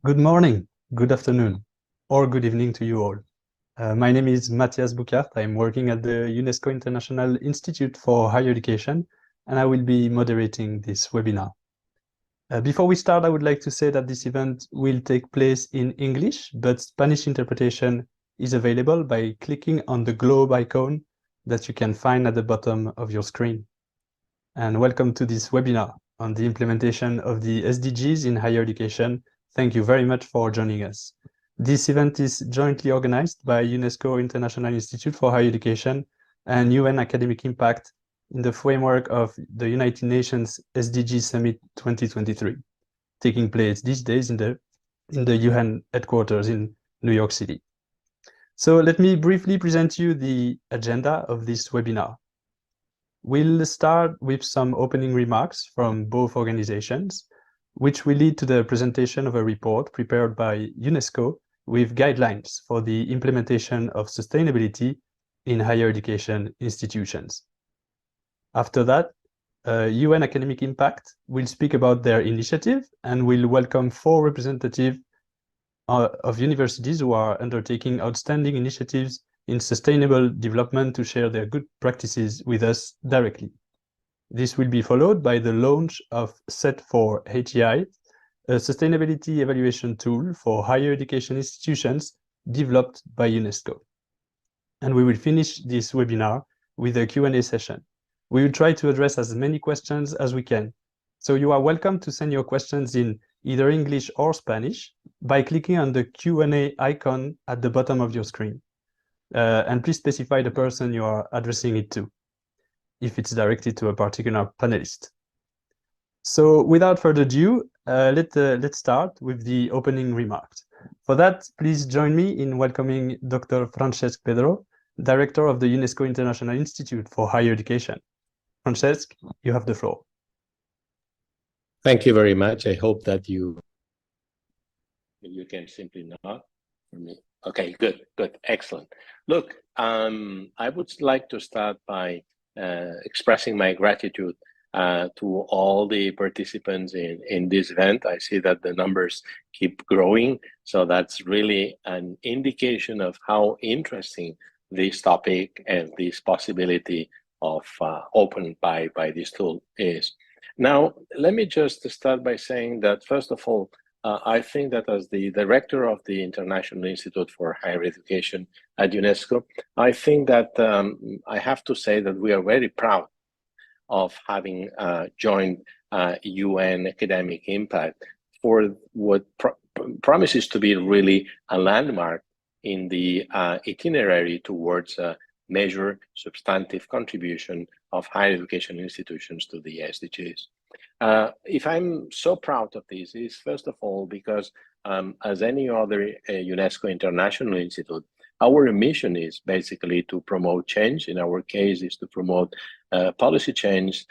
Good morning, good afternoon, or good evening to you all. My name is Matthias Boucart. I'm working at the UNESCO International Institute for Higher Education, and I will be moderating this webinar. Before we start, I would like to say that this event will take place in English, but Spanish interpretation is available by clicking on the globe icon that you can find at the bottom of your screen. And welcome to this webinar on the implementation of the SDGs in higher education. Thank you very much for joining us. This event is jointly organized by UNESCO International Institute for Higher Education and UN Academic Impact in the framework of the United Nations SDGs Summit 2023, taking place these days in the UN headquarters in New York City. So let me briefly present you the agenda of this webinar. We'll start with some opening remarks from both organizations, which will lead to the presentation of a report prepared by UNESCO with guidelines for the implementation of sustainability in higher education institutions. After that, UN Academic Impact will speak about their initiative and will welcome 4 representatives of universities who are undertaking outstanding initiatives in sustainable development to share their good practices with us directly. This will be followed by the launch of Set4HEI, a sustainability evaluation tool for higher education institutions developed by UNESCO. And we will finish this webinar with a Q&A session. We will try to address as many questions as we can. So you are welcome to send your questions in either English or Spanish by clicking on the Q&A icon at the bottom of your screen. And please specify the person you are addressing it to, if it's directed to a particular panelist. So without further ado, let's start with the opening remarks. For that, please join me in welcoming Dr. Francesc Pedro, Director of the UNESCO International Institute for Higher Education. Francesc, you have the floor. Thank you very much. I hope that you can simply nod for me. Okay, good, excellent. Look, I would like to start by expressing my gratitude to all the participants in this event. I see that the numbers keep growing, so that's really an indication of how interesting this topic and this possibility of opened by this tool is. Now, let me just start by saying that, first of all, I think that as the director of the International Institute for Higher Education at UNESCO, I think that I have to say that we are very proud of having joined UN Academic Impact for what promises to be really a landmark in the itinerary towards a measured substantive contribution of higher education institutions to the SDGs. If I'm so proud of this, is first of all because as any other UNESCO International Institute, our mission is basically to promote change. In our case, is to promote policy change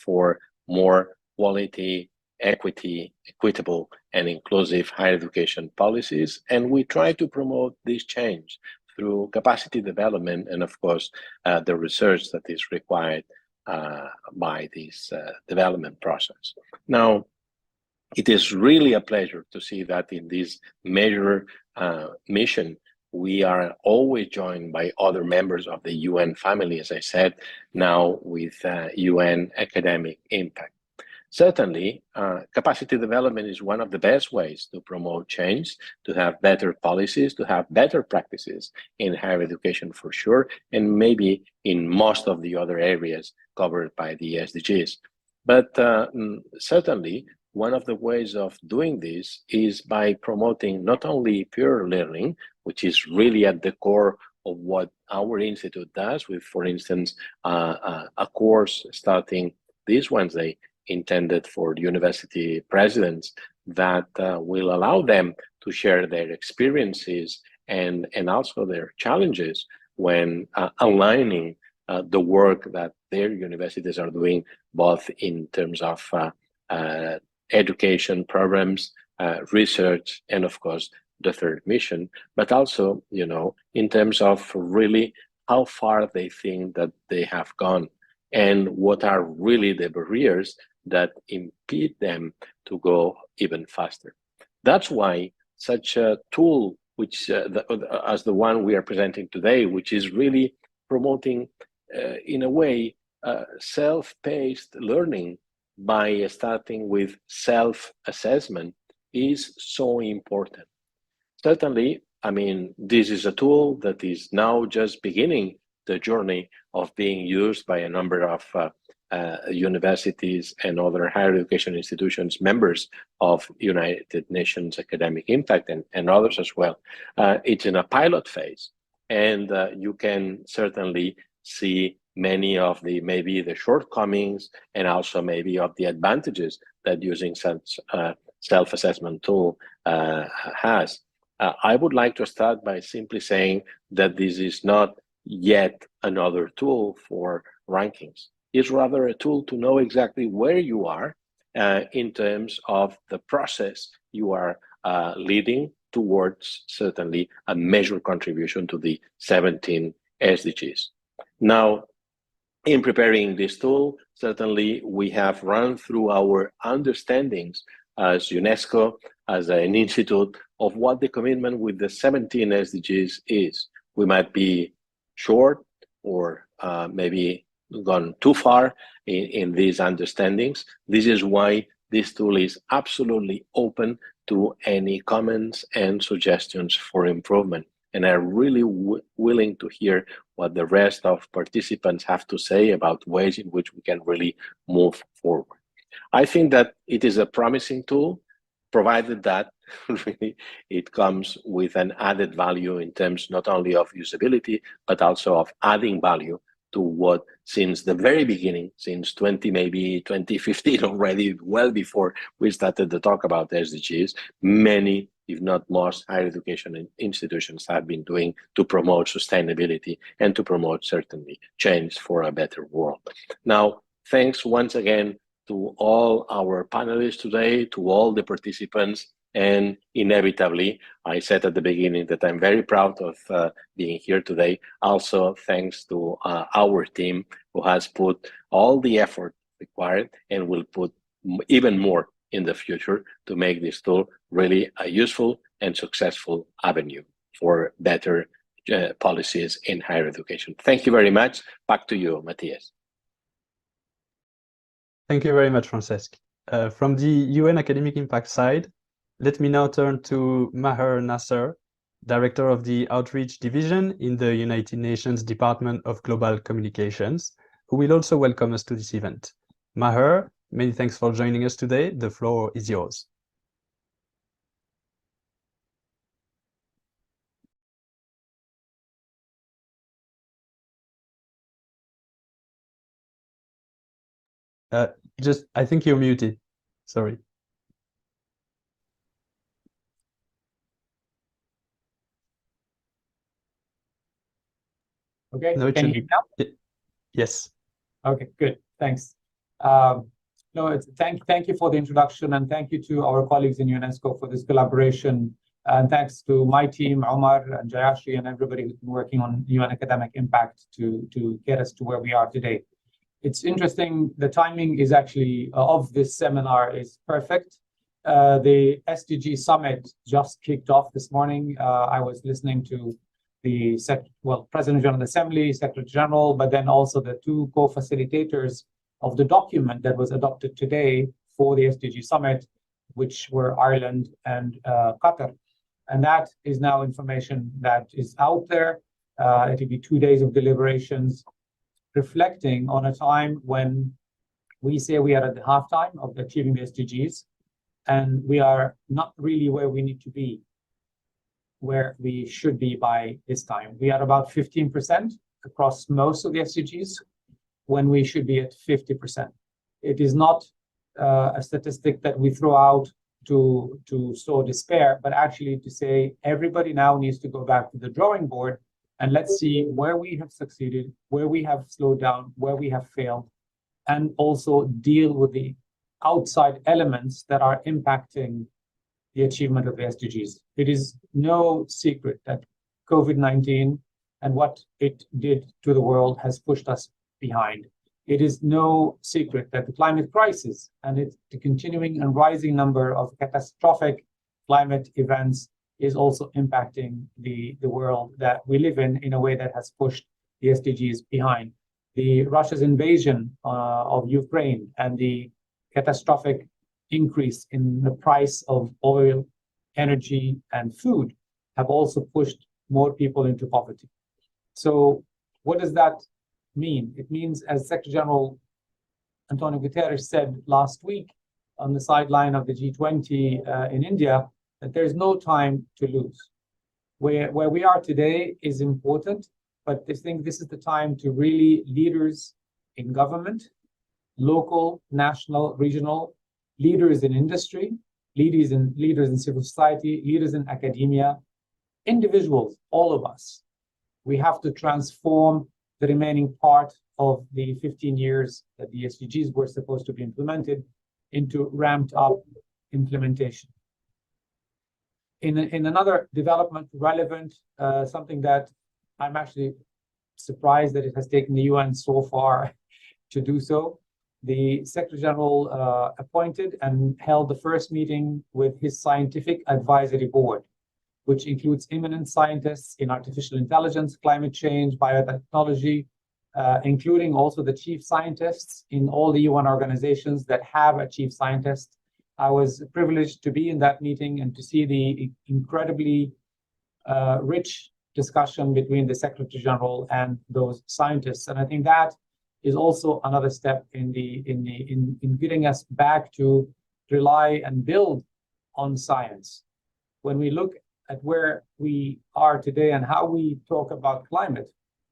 for more quality, equity, equitable, and inclusive higher education policies. And we try to promote this change through capacity development and, of course, the research that is required by this development process. Now, it is really a pleasure to see that in this major mission, we are always joined by other members of the UN family, as I said, now with UN Academic Impact. Certainly, capacity development is one of the best ways to promote change, to have better policies, to have better practices in higher education for sure, and maybe in most of the other areas covered by the SDGs. But certainly, one of the ways of doing this is by promoting not only pure learning, which is really at the core of what our institute does with, for instance, a course starting this Wednesday intended for university presidents that will allow them to share their experiences and also their challenges when aligning the work that their universities are doing, both in terms of education programs, research, and of course, the third mission, but also, you know, in terms of really how far they think that they have gone and what are really the barriers that impede them to go even faster. That's why such a tool, which as the one we are presenting today, which is really promoting, in a way, self-paced learning by starting with self-assessment, is so important. Certainly, I mean, this is a tool that is now just beginning the journey of being used by a number of universities and other higher education institutions, members of United Nations Academic Impact, and others as well. It's in a pilot phase, and you can certainly see many of the maybe the shortcomings and also maybe of the advantages that using such self-assessment tool has. I would like to start by simply saying that this is not yet another tool for rankings. It's rather a tool to know exactly where you are in terms of the process you are leading towards certainly a measured contribution to the 17 SDGs. Now, in preparing this tool, certainly we have run through our understandings as UNESCO, as an institute, of what the commitment with the 17 SDGs is. We might be short or maybe gone too far in these understandings. This is why this tool is absolutely open to any comments and suggestions for improvement. And I'm really willing to hear what the rest of participants have to say about ways in which we can really move forward. I think that it is a promising tool, provided that really it comes with an added value in terms not only of usability, but also of adding value to what, since the very beginning, since 2015 already, well before we started to talk about SDGs, many, if not most, higher education institutions have been doing to promote sustainability and to promote certainly change for a better world. Now, thanks once again to all our panelists today, to all the participants, and inevitably, I said at the beginning that I'm very proud of being here today. Also, thanks to our team who has put all the effort required and will put even more in the future to make this tool really a useful and successful avenue for better policies in higher education. Thank you very much. Back to you, Matthias. Thank you very much, Francesc. From the UN Academic Impact side, let me now turn to Maher Nasser, Director of the Outreach Division in the United Nations Department of Global Communications, who will also welcome us to this event. Maher, many thanks for joining us today. The floor is yours. I think you're muted. Sorry. Okay, no, can you hear me now? Yes. Okay, good, thanks. Thank you for the introduction, and thank you to our colleagues in UNESCO for this collaboration. And thanks to my team, Omar and Jayashi, and everybody who's been working on UN Academic Impact to get us to where we are today. It's interesting, the timing is actually of this seminar is perfect. The SDG Summit just kicked off this morning. I was listening to the President of the General Assembly, Secretary General, but then also the two co-facilitators of the document that was adopted today for the SDG Summit, which were Ireland and Qatar. And that is now information that is out there. It will be 2 days of deliberations, reflecting on a time when we say we are at the halftime of achieving the SDGs, and we are not really where we need to be, where we should be by this time. We are about 15% across most of the SDGs, when we should be at 50%. It is not a statistic that we throw out to sow despair, but actually to say everybody now needs to go back to the drawing board and let's see where we have succeeded, where we have slowed down, where we have failed, and also deal with the outside elements that are impacting the achievement of the SDGs. It is no secret that COVID-19 and what it did to the world has pushed us behind. It is no secret that the climate crisis and the continuing and rising number of catastrophic climate events is also impacting the world that we live in a way that has pushed the SDGs behind. The Russia's invasion of Ukraine and the catastrophic increase in the price of oil, energy, and food have also pushed more people into poverty. So what does that mean? It means, as Secretary General Antonio Guterres said last week on the sideline of the G20 in India, that there's no time to lose. Where we are today is important, but I think this is the time to really leaders in government, local, national, regional, leaders in industry, leaders in civil society, leaders in academia, individuals, all of us. We have to transform the remaining part of the 15 years that the SDGs were supposed to be implemented into ramped up implementation. In another development relevant, something that I'm actually surprised that it has taken the UN so far to do so, the Secretary General appointed and held the first meeting with his scientific advisory board, which includes eminent scientists in artificial intelligence, climate change, biotechnology, including also the chief scientists in all the UN organizations that have a chief scientist. I was privileged to be in that meeting and to see the incredibly rich discussion between the Secretary General and those scientists. And I think that is also another step in getting us back to rely and build on science. When we look at where we are today and how we talk about climate,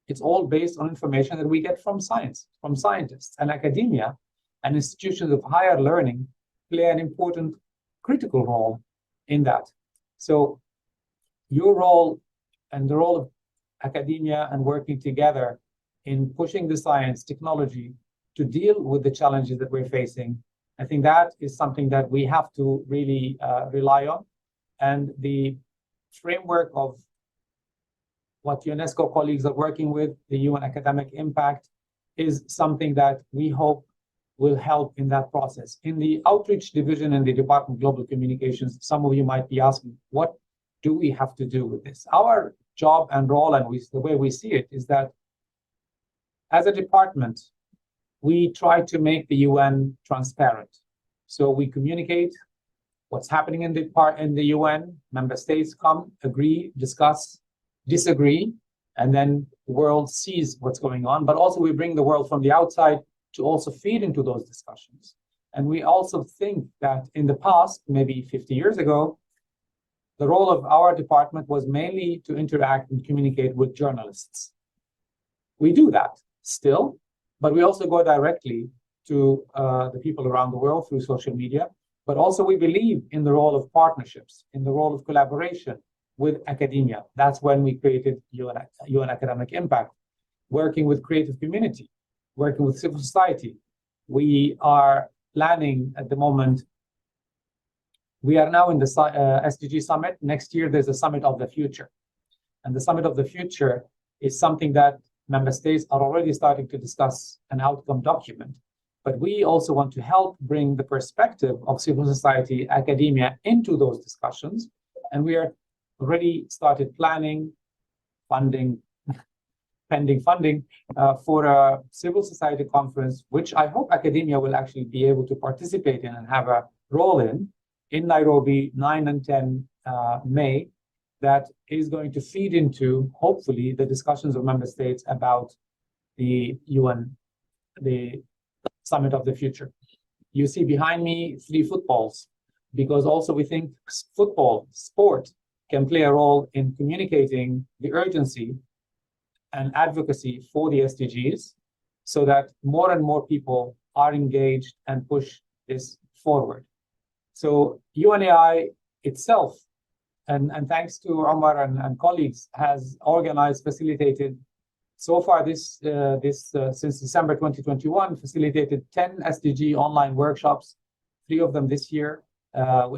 it's all based on information that we get from science, from scientists, and academia and institutions of higher learning play an important, critical role in that. So your role and the role of academia and working together in pushing the science, technology to deal with the challenges that we're facing, I think that is something that we have to really rely on. And the framework of what UNESCO colleagues are working with, the UN academic impact, is something that we hope will help in that process. In the outreach division in the Department of Global Communications, some of you might be asking, what do we have to do with this? Our job and role, and the way we see it, is that as a department, we try to make the UN transparent. So we communicate what's happening in the UN. Member states come, agree, discuss, disagree, and then the world sees what's going on. But also we bring the world from the outside to also feed into those discussions. And we also think that in the past, maybe 50 years ago, the role of our department was mainly to interact and communicate with journalists. We do that still, but we also go directly to the people around the world through social media. But also we believe in the role of partnerships, in the role of collaboration with academia. That's when we created UN Academic Impact, working with creative community, working with civil society. We are planning at the moment, we are now in the SDG Summit. Next year, there's a Summit of the Future. And the Summit of the Future is something that member states are already starting to discuss an outcome document. But we also want to help bring the perspective of civil society, academia into those discussions. And we are already started planning, funding, pending funding for a civil society conference, which I hope academia will actually be able to participate in and have a role in Nairobi, 9 and 10 May, that is going to feed into, hopefully, the discussions of member states about the UN, the Summit of the Future. You see behind me 3 footballs, because also we think football, sport, can play a role in communicating the urgency and advocacy for the SDGs so that more and more people are engaged and push this forward. So UNAI itself, and thanks to Omar and colleagues, has organized, facilitated, so far since December 2021, facilitated 10 SDG online workshops, 3 of them this year,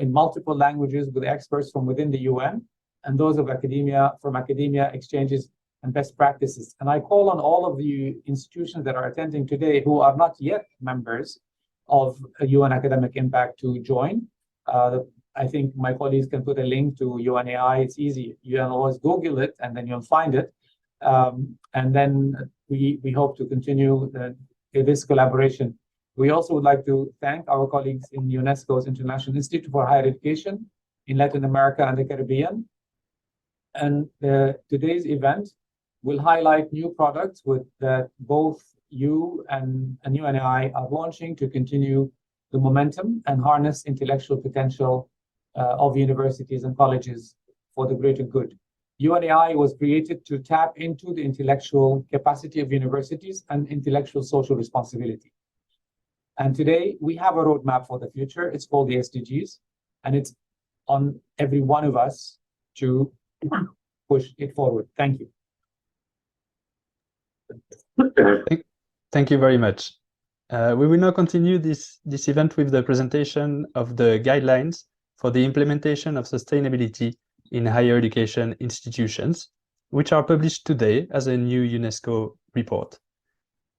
in multiple languages with experts from within the UN, and those of academia, from academia exchanges and best practices. And I call on all of the institutions that are attending today who are not yet members of UN Academic Impact to join. I think my colleagues can put a link to UNAI. It's easy. You can always Google it, and then you'll find it. And then we hope to continue this collaboration. We also would like to thank our colleagues in UNESCO's International Institute for Higher Education in Latin America and the Caribbean. And today's event will highlight new products that both you and UNAI are launching to continue the momentum and harness intellectual potential of universities and colleges for the greater good. UNAI was created to tap into the intellectual capacity of universities and intellectual social responsibility. And today we have a roadmap for the future. It's called the SDGs, and it's on every one of us to push it forward. Thank you. Thank you very much. We will now continue this event with the presentation of the guidelines for the implementation of sustainability in higher education institutions, which are published today as a new UNESCO report.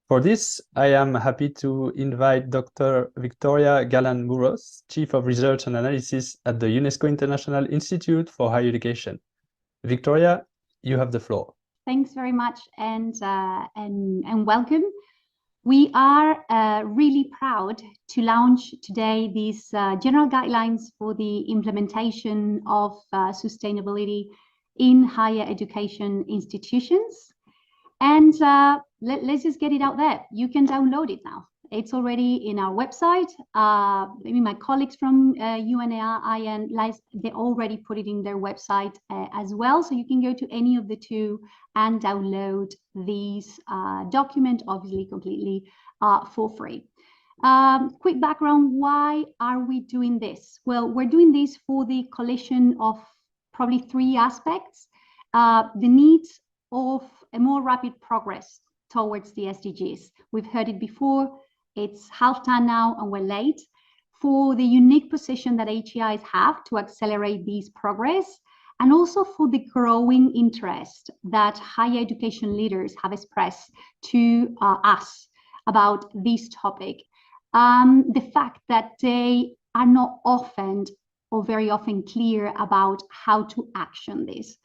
For this, I am happy to invite Dr. Victoria Galán-Muros, Chief of Research and Analysis at the UNESCO International Institute for Higher Education. Victoria, you have the floor. Thanks very much, and welcome. We are really proud to launch today these general guidelines for the implementation of sustainability in higher education institutions. And let's just get it out there. You can download it now. It's already in our website. Maybe my colleagues from UNAI, they already put it in their website as well. So you can go to any of the two and download these document, obviously completely for free. Quick background, why are we doing this? Well, we're doing this for the collision of probably three aspects. The need of a more rapid progress towards the SDGs. We've heard it before. It's half-time now and we're late. For the unique position that HEIs have to accelerate this progress, and also for the growing interest that higher education leaders have expressed to us about this topic. The fact that they are not often or very often clear about how to action this.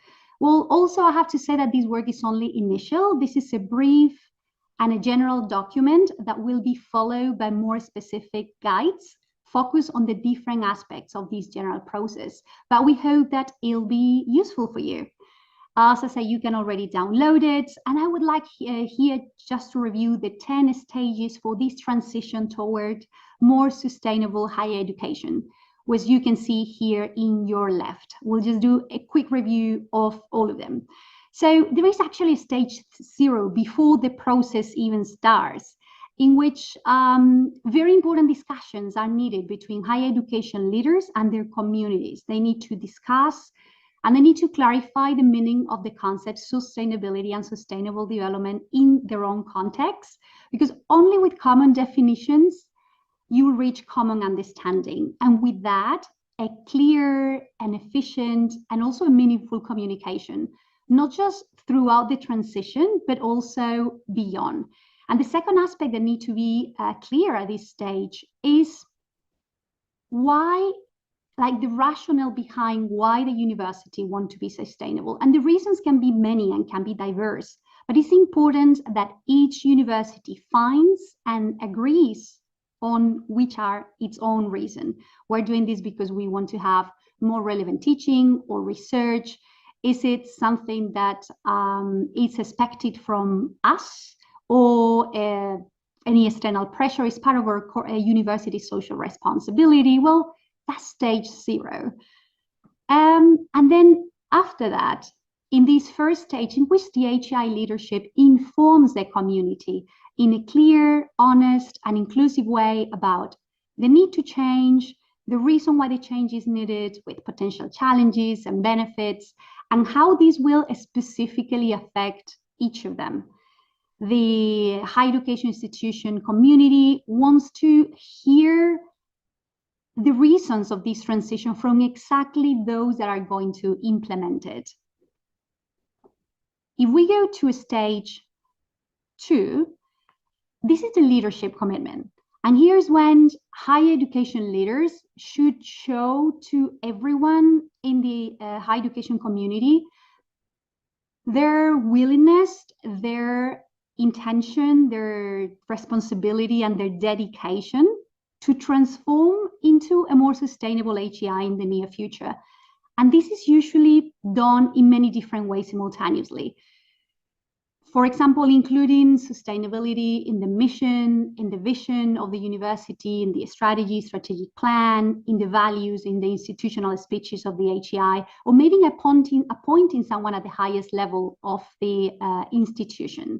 Well, also I have to say that this work is only initial. This is a brief and a general document that will be followed by more specific guides focus on the different aspects of this general process. But we hope that it'll be useful for you. As I say, you can already download it. And I would like here just to review the 10 stages for this transition toward more sustainable higher education, which you can see here in your left. We'll just do a quick review of all of them. So there is actually stage 0 before the process even starts, in which very important discussions are needed between higher education leaders and their communities. They need to discuss and they need to clarify the meaning of the concept sustainability and sustainable development in their own context, because only with common definitions you will reach common understanding. And with that, a clear and efficient and also a meaningful communication, not just throughout the transition, but also beyond. And the second aspect that needs to be clear at this stage is why, like the rationale behind why the university want to be sustainable. And the reasons can be many and can be diverse, but it's important that each university finds and agrees on which are its own reason. We're doing this because we want to have more relevant teaching or research. Is it something that is expected from us, or any external pressure is part of our university social responsibility? Well, that's stage 0. And then after that, in this first stage, in which the HEI leadership informs the community in a clear, honest, and inclusive way about the need to change, the reason why the change is needed, with potential challenges and benefits, and how this will specifically affect each of them. The higher education institution community wants to hear the reasons of this transition from exactly those that are going to implement it. If we go to stage 2, this is the leadership commitment. And here's when higher education leaders should show to everyone in the higher education community their willingness, their intention, their responsibility, and their dedication to transform into a more sustainable HEI in the near future. And this is usually done in many different ways simultaneously. For example, including sustainability in the mission, in the vision of the university, in the strategy, strategic plan, in the values, in the institutional speeches of the HEI, or maybe appointing someone at the highest level of the institution.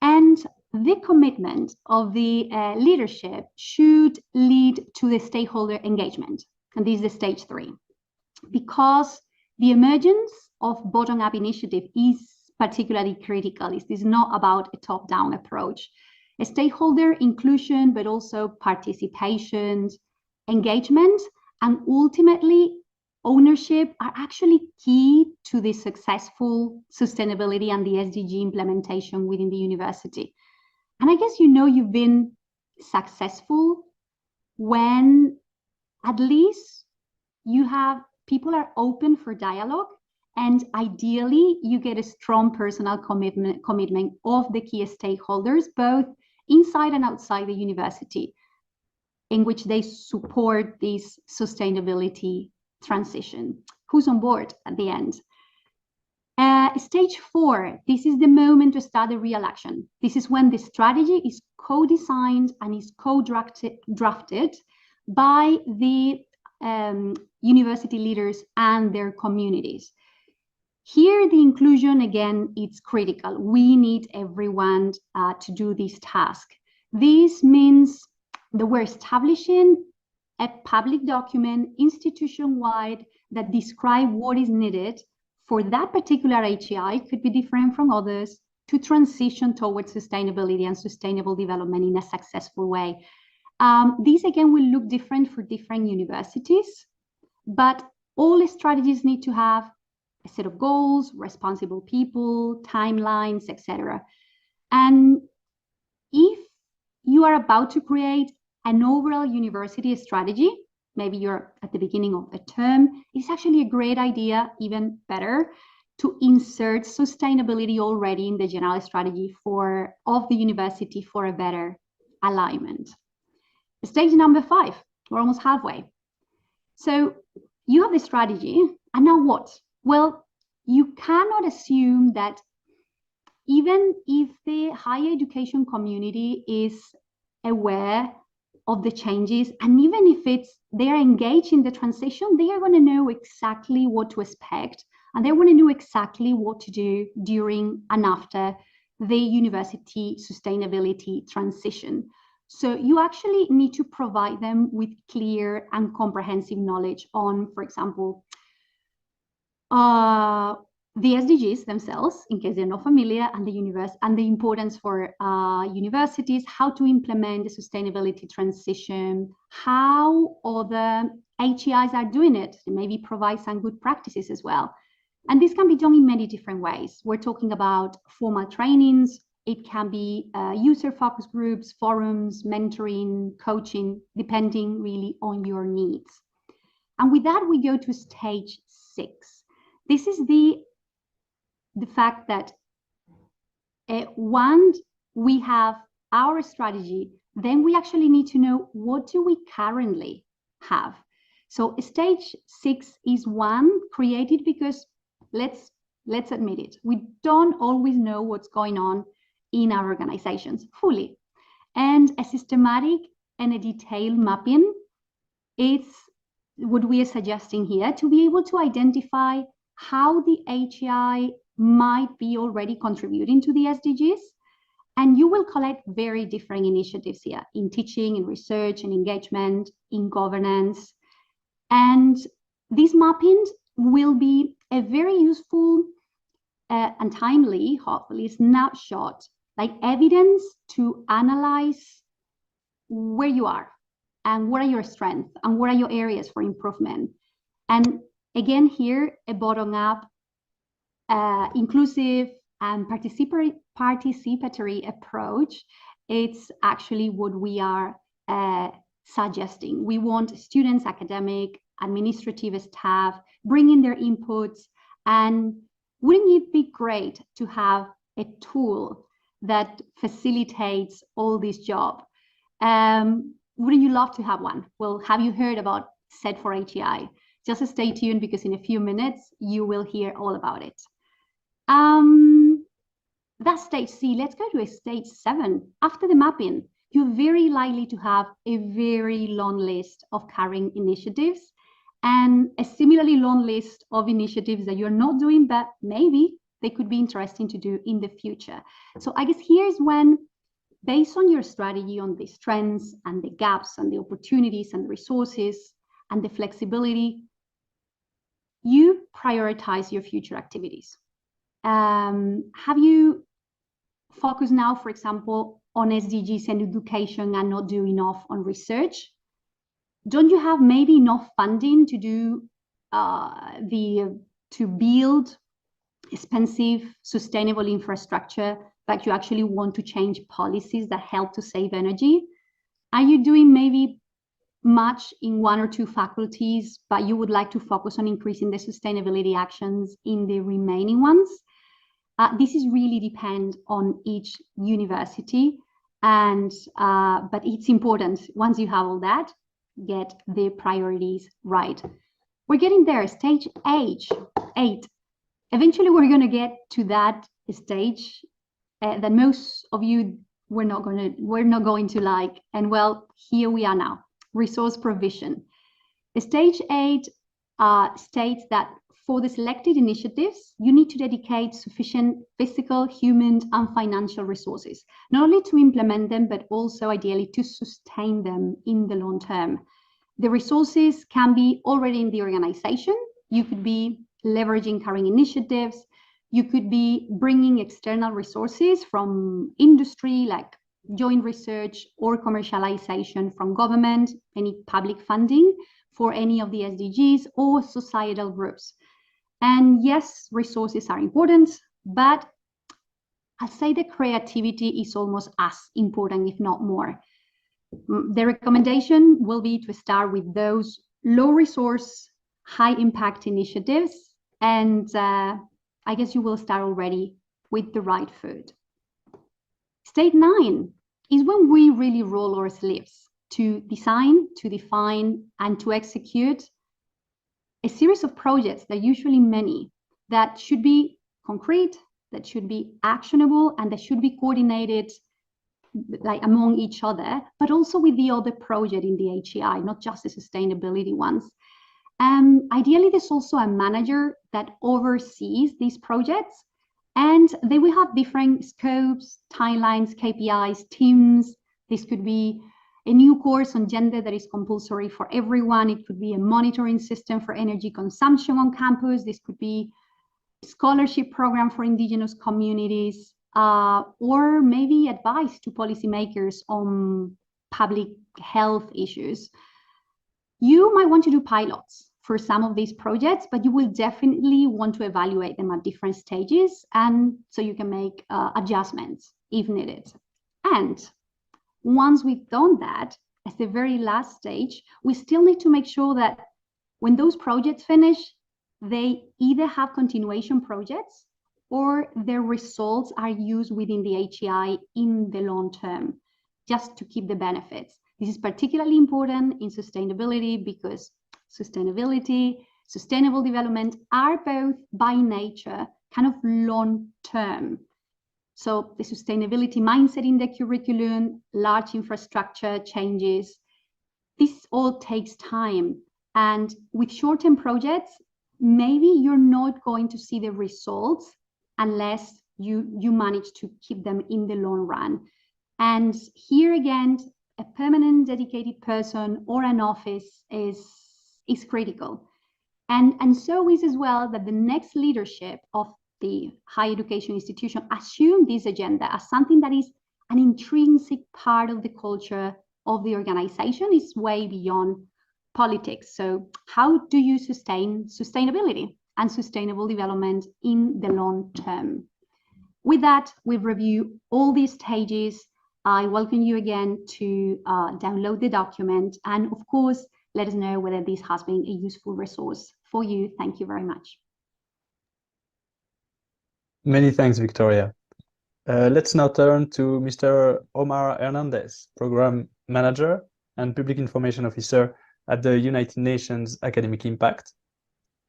And the commitment of the leadership should lead to the stakeholder engagement. And this is the stage 3. Because the emergence of bottom-up initiative is particularly critical. This is not about a top-down approach. A stakeholder inclusion, but also participation, engagement, and ultimately ownership are actually key to the successful sustainability and the SDG implementation within the university. And I guess you know you've been successful when at least you have people are open for dialogue, and ideally you get a strong personal commitment of the key stakeholders, both inside and outside the university, in which they support this sustainability transition. Who's on board at the end? Stage 4, this is the moment to start the real action. This is when the strategy is co-designed and is co-drafted by the university leaders and their communities. Here, the inclusion, again, it's critical. We need everyone to do this task. This means that we're establishing a public document, institution-wide, that describes what is needed for that particular HEI, could be different from others, to transition towards sustainability and sustainable development in a successful way. These, again, will look different for different universities, but all strategies need to have a set of goals, responsible people, timelines, etc. And if you are about to create an overall university strategy, maybe you're at the beginning of a term, it's actually a great idea, even better, to insert sustainability already in the general strategy of the university for a better alignment. Stage number 5, we're almost halfway. So you have the strategy, and now what? Well, you cannot assume that even if the higher education community is aware of the changes, and even if they are engaged in the transition, they are going to know exactly what to expect, and they want to know exactly what to do during and after the university sustainability transition. So you actually need to provide them with clear and comprehensive knowledge on, for example, the SDGs themselves, in case they're not familiar, and the importance for universities, how to implement the sustainability transition, how other HEIs are doing it, and maybe provide some good practices as well. And this can be done in many different ways. We're talking about formal trainings. It can be user focus groups, forums, mentoring, coaching, depending really on your needs. And with that, we go to stage 6. This is the fact that once we have our strategy, then we actually need to know what do we currently have. So stage 6 is one created because let's admit it, we don't always know what's going on in our organizations fully. And a systematic and a detailed mapping is what we are suggesting here to be able to identify how the HEI might be already contributing to the SDGs. And you will collect very different initiatives here in teaching, in research, in engagement, in governance. And these mappings will be a very useful and timely, hopefully, snapshot, like evidence to analyze where you are and what are your strengths and what are your areas for improvement. And again, here, a bottom-up, inclusive and participatory approach it's actually what we are suggesting. We want students, academic, administrative staff, bring in their inputs. And wouldn't it be great to have a tool that facilitates all this job? Wouldn't you love to have one? Well, have you heard about Set for HEI? Just stay tuned, because in a few minutes, you will hear all about it. That's stage C. Let's go to a stage 7. After the mapping, you're very likely to have a very long list of current initiatives and a similarly long list of initiatives that you're not doing, but maybe they could be interesting to do in the future. So I guess here's when, based on your strategy on these trends and the gaps and the opportunities and the resources and the flexibility, you prioritize your future activities. Have you focused now, for example, on SDGs and education and not do enough on research? Don't you have maybe enough funding to do to build expensive, sustainable infrastructure that you actually want to change policies that help to save energy? Are you doing maybe much in 1 or 2 faculties, but you would like to focus on increasing the sustainability actions in the remaining ones? This is really depend on each university, and but it's important, once you have all that, get the priorities right. We're getting there, stage 8. Eventually, we're going to get to that stage that most of you we're not going to like. And well, here we are now, resource provision. Stage 8 states that for the selected initiatives, you need to dedicate sufficient physical, human, and financial resources, not only to implement them, but also ideally to sustain them in the long term. The resources can be already in the organization. You could be leveraging current initiatives. You could be bringing external resources from industry, like joint research or commercialization from government, any public funding for any of the SDGs or societal groups. And yes, resources are important, but I'd say the creativity is almost as important, if not more. The recommendation will be to start with those low resource, high impact initiatives. And I guess you will start already with the right foot. Stage 9 is when we really roll our sleeves to design, to define, and to execute a series of projects, that usually many, that should be concrete, that should be actionable, and that should be coordinated like among each other, but also with the other project in the HEI, not just the sustainability ones. Ideally, there's also a manager that oversees these projects, and they will have different scopes, timelines, KPIs, teams. This could be a new course on gender that is compulsory for everyone. It could be a monitoring system for energy consumption on campus. This could be a scholarship program for indigenous communities, or maybe advice to policymakers on public health issues. You might want to do pilots for some of these projects, but you will definitely want to evaluate them at different stages, and so you can make adjustments if needed. And once we've done that, at the very last stage, we still need to make sure that when those projects finish, they either have continuation projects or their results are used within the HEI in the long term, just to keep the benefits. This is particularly important in sustainability because sustainability, sustainable development are both by nature kind of long term. So the sustainability mindset in the curriculum, large infrastructure changes, this all takes time. And with short-term projects, maybe you're not going to see the results unless you manage to keep them in the long run. And here again, a permanent dedicated person or an office is critical. And so is as well that the next leadership of the higher education institution assume this agenda as something that is an intrinsic part of the culture of the organization. Is way beyond politics. So how do you sustain sustainability and sustainable development in the long term? With that, we've reviewed all these stages. I welcome you again to download the document, and of course, let us know whether this has been a useful resource for you. Thank you very much. Many thanks, Victoria. Let's now turn to Mr. Omar Hernandez, Program Manager and Public Information Officer at the United Nations Academic Impact,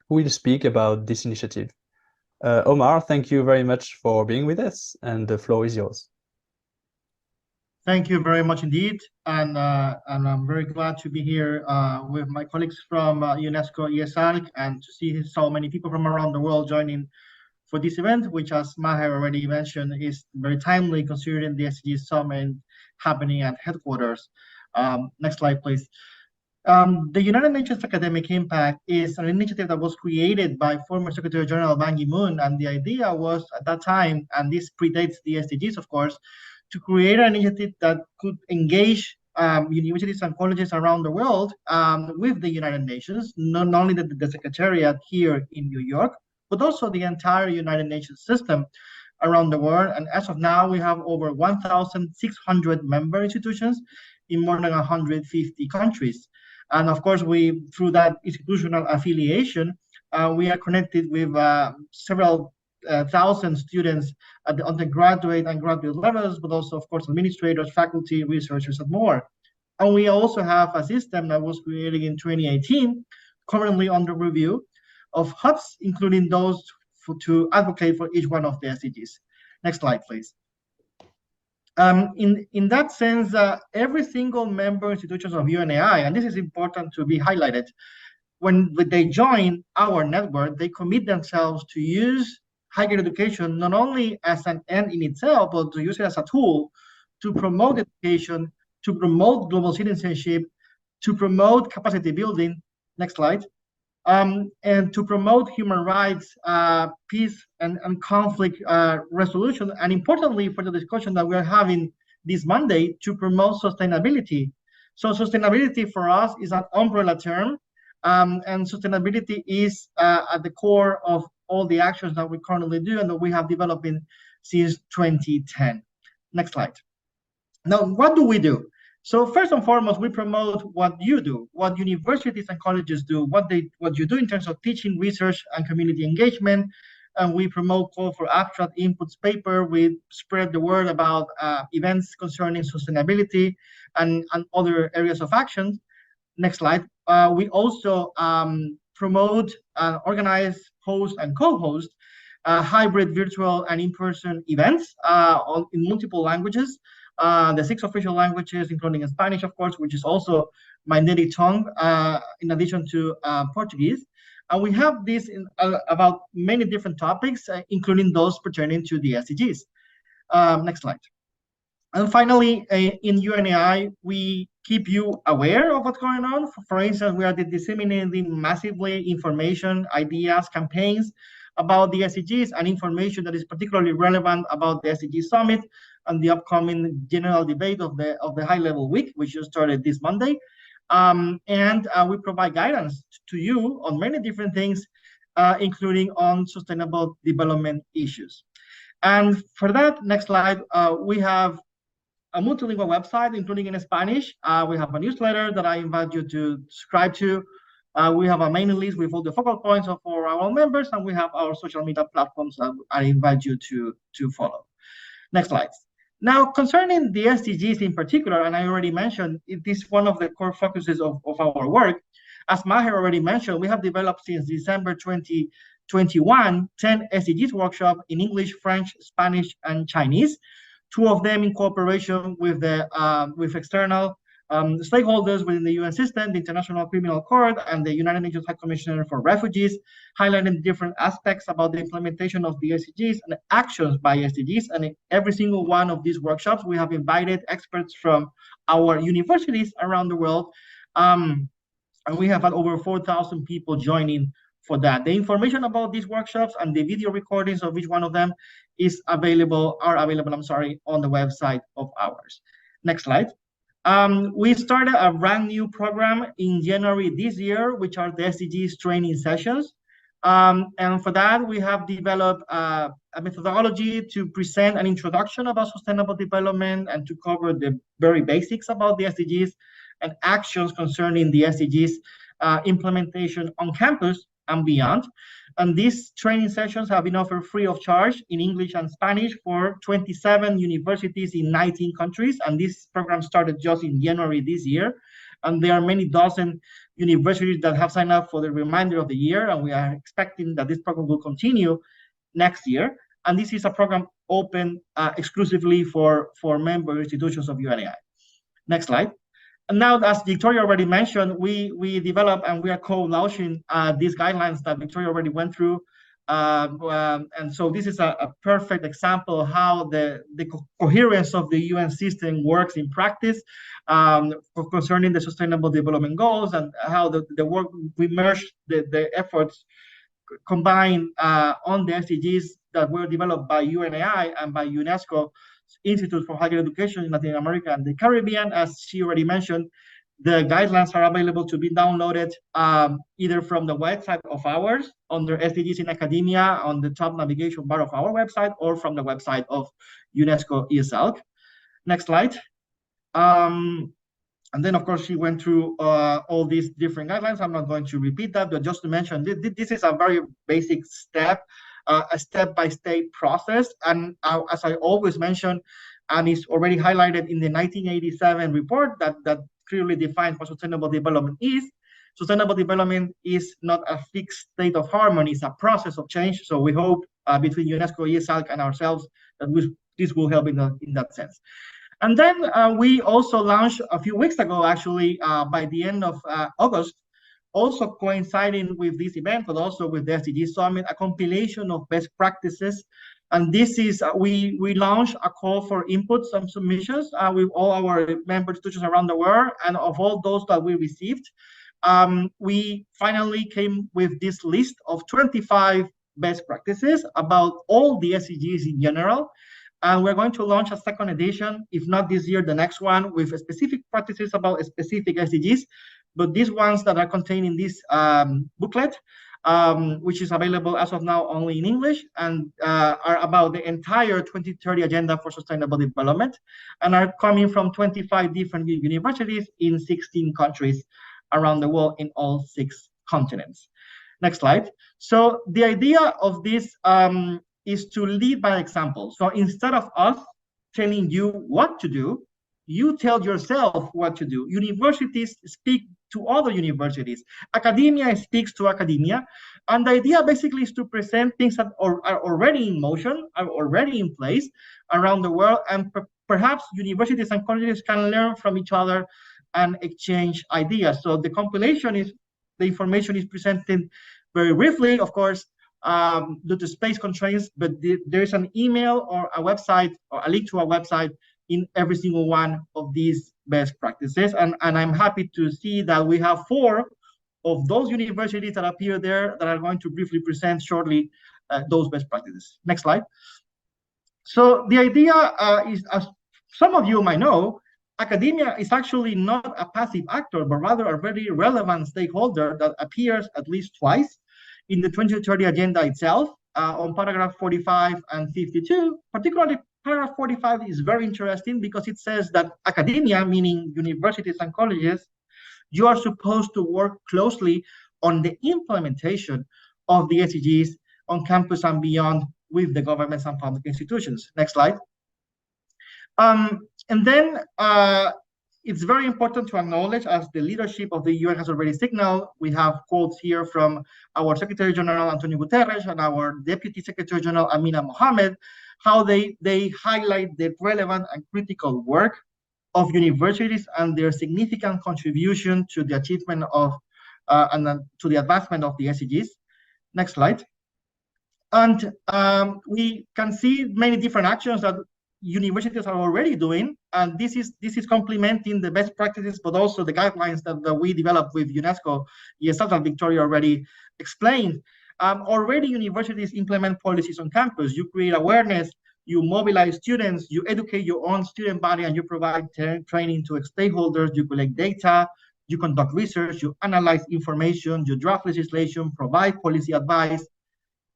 who will speak about this initiative. Omar, thank you very much for being with us, and the floor is yours. Thank you very much indeed, and I'm very glad to be here with my colleagues from UNESCO IESALC, and to see so many people from around the world joining for this event, which, as Maher already mentioned, is very timely considering the SDGs Summit happening at headquarters. Next slide, please. The United Nations Academic Impact is an initiative that was created by former Secretary General Ban Ki-moon, and the idea was at that time, and this predates the SDGs, of course, to create an initiative that could engage universities and colleges around the world with the United Nations, not only the Secretariat here in New York, but also the entire United Nations system around the world. And as of now, we have over 1,600 member institutions in more than 150 countries. And of course, through that institutional affiliation, we are connected with several thousand students at the undergraduate and graduate levels, but also, of course, administrators, faculty, researchers, and more. And we also have a system that was created in 2018, currently under review, of hubs, including those to advocate for each one of the SDGs. Next slide, please. In that sense, every single member institutions of UNAI, and this is important to be highlighted, when they join our network, they commit themselves to use higher education not only as an end in itself, but to use it as a tool to promote education, to promote global citizenship, to promote capacity building. Next slide. And to promote human rights, peace, and conflict resolution, and importantly, for the discussion that we're having this Monday, to promote sustainability. So sustainability for us is an umbrella term, and sustainability is at the core of all the actions that we currently do and that we have developed since 2010. Next slide. Now, what do we do? So first and foremost, we promote what you do, what universities and colleges do, what you do in terms of teaching, research, and community engagement. And we promote call for abstract inputs paper. We spread the word about events concerning sustainability and other areas of action. Next slide. We also promote, organize, host, and co-host hybrid virtual and in-person events in multiple languages. The 6 official languages, including Spanish, of course, which is also my native tongue, in addition to Portuguese. And we have this about many different topics, including those pertaining to the SDGs. Next slide. And finally, in UNAI, we keep you aware of what's going on. For instance, we are disseminating massively information, ideas, campaigns about the SDGs, and information that is particularly relevant about the SDG Summit and the upcoming general debate of the high-level week, which just started this Monday. And we provide guidance to you on many different things, including on sustainable development issues. And for that, next slide, we have a multilingual website, including in Spanish. We have a newsletter that I invite you to subscribe to. We have a mailing list with all the focal points for our members, and we have our social media platforms that I invite you to follow. Next slide. Now, concerning the SDGs in particular, and I already mentioned, it is one of the core focuses of our work. As Maher already mentioned, we have developed since December 2021 10 SDGs workshops in English, French, Spanish, and Chinese. 2 of them in cooperation with external stakeholders within the UN system, the International Criminal Court, and the United Nations High Commissioner for Refugees, highlighting different aspects about the implementation of the SDGs and actions by SDGs. And in every single one of these workshops, we have invited experts from our universities around the world. And we have had over 4,000 people joining for that. The information about these workshops and the video recordings of each one of them are available on the website of ours. Next slide. We started a brand new program in January this year, which are the SDGs training sessions. And for that, we have developed a methodology to present an introduction about sustainable development and to cover the very basics about the SDGs and actions concerning the SDGs implementation on campus and beyond. And these training sessions have been offered free of charge in English and Spanish for 27 universities in 19 countries. And this program started just in January this year. And there are many dozen universities that have signed up for the remainder of the year. And we are expecting that this program will continue next year. And this is a program open exclusively for member institutions of UNAI. Next slide. And now, as Victoria already mentioned, we developed and we are co-launching these guidelines that Victoria already went through. And so this is a perfect example of how the coherence of the UN system works in practice concerning the Sustainable Development Goals, and how the work, we merge the efforts combined on the SDGs that were developed by UNAI and by UNESCO Institute for Higher Education in Latin America and the Caribbean. As she already mentioned, the guidelines are available to be downloaded either from the website of ours under SDGs in Academia on the top navigation bar of our website, or from the website of UNESCO IESALC. Next slide. And then, of course, she went through all these different guidelines. I'm not going to repeat that, but just to mention, this is a very basic step, a step-by-step process. And as I always mention, and it's already highlighted in the 1987 report that clearly defines what sustainable development is. Sustainable development is not a fixed state of harmony, it's a process of change. So we hope between UNESCO, IESALC, and ourselves that this will help in that sense. And then we also launched a few weeks ago, actually, by the end of August, also coinciding with this event, but also with the SDG Summit, a compilation of best practices. And this is, we launched a call for inputs and submissions with all our member institutions around the world. And of all those that we received, we finally came with this list of 25 best practices about all the SDGs in general. And we're going to launch a second edition, if not this year, the next one, with specific practices about specific SDGs. But these ones that are contained in this booklet, which is available as of now only in English, and are about the entire 2030 Agenda for Sustainable Development, and are coming from 25 different universities in 16 countries around the world in all 6 continents. Next slide. So the idea of this is to lead by example. So instead of us telling you what to do, you tell yourself what to do. Universities speak to other universities. Academia speaks to academia. And the idea basically is to present things that are already in motion, are already in place around the world. And perhaps universities and colleges can learn from each other and exchange ideas. So the compilation is, the information is presented very briefly, of course, due to space constraints, but there's an email or a website or a link to a website in every single one of these best practices. And I'm happy to see that we have 4 of those universities that appear there that are going to briefly present shortly those best practices. Next slide. So the idea is, as some of you might know, academia is actually not a passive actor, but rather a very relevant stakeholder that appears at least twice in the 2030 Agenda itself, on paragraph 45 and 52. Particularly, paragraph 45 is very interesting because it says that academia, meaning universities and colleges, you are supposed to work closely on the implementation of the SDGs on campus and beyond with the governments and public institutions. Next slide. And then it's very important to acknowledge, as the leadership of the UN has already signaled, we have quotes here from our Secretary General, Antonio Guterres, and our Deputy Secretary General, Amina Mohammed, how they highlight the relevant and critical work of universities and their significant contribution to the achievement of and to the advancement of the SDGs. Next slide. And we can see many different actions that universities are already doing, and this is complementing the best practices, but also the guidelines that we developed with UNESCO, IESALC, that Victoria already explained. Already universities implement policies on campus. You create awareness, you mobilize students, you educate your own student body, and you provide training to stakeholders, you collect data, you conduct research, you analyze information, you draft legislation, provide policy advice,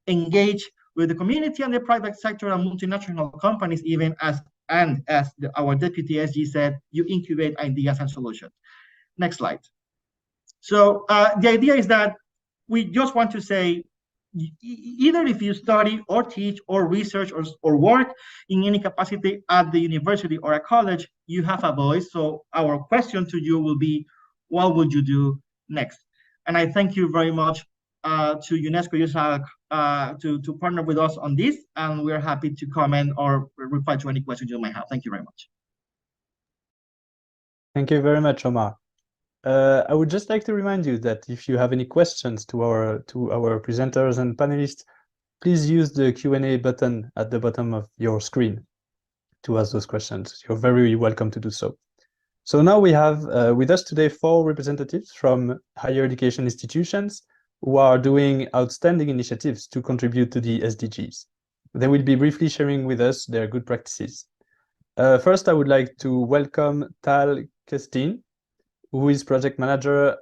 engage with the community and the private sector and multinational companies, even as our deputy SG said, you incubate ideas and solutions. Next slide. So the idea is that we just want to say, either if you study or teach or research or work in any capacity at the university or a college, you have a voice. So our question to you will be, what would you do next? And I thank you very much to UNESCO IESALC to partner with us on this, and we're happy to comment or reply to any questions you might have. Thank you very much. Thank you very much, Omar. I would just like to remind you that if you have any questions to our presenters and panelists, please use the Q&A button at the bottom of your screen to ask those questions. You're very welcome to do so. So now we have with us today 4 representatives from higher education institutions who are doing outstanding initiatives to contribute to the SDGs. They will be briefly sharing with us their good practices. First, I would like to welcome Tal Kestin, who is project manager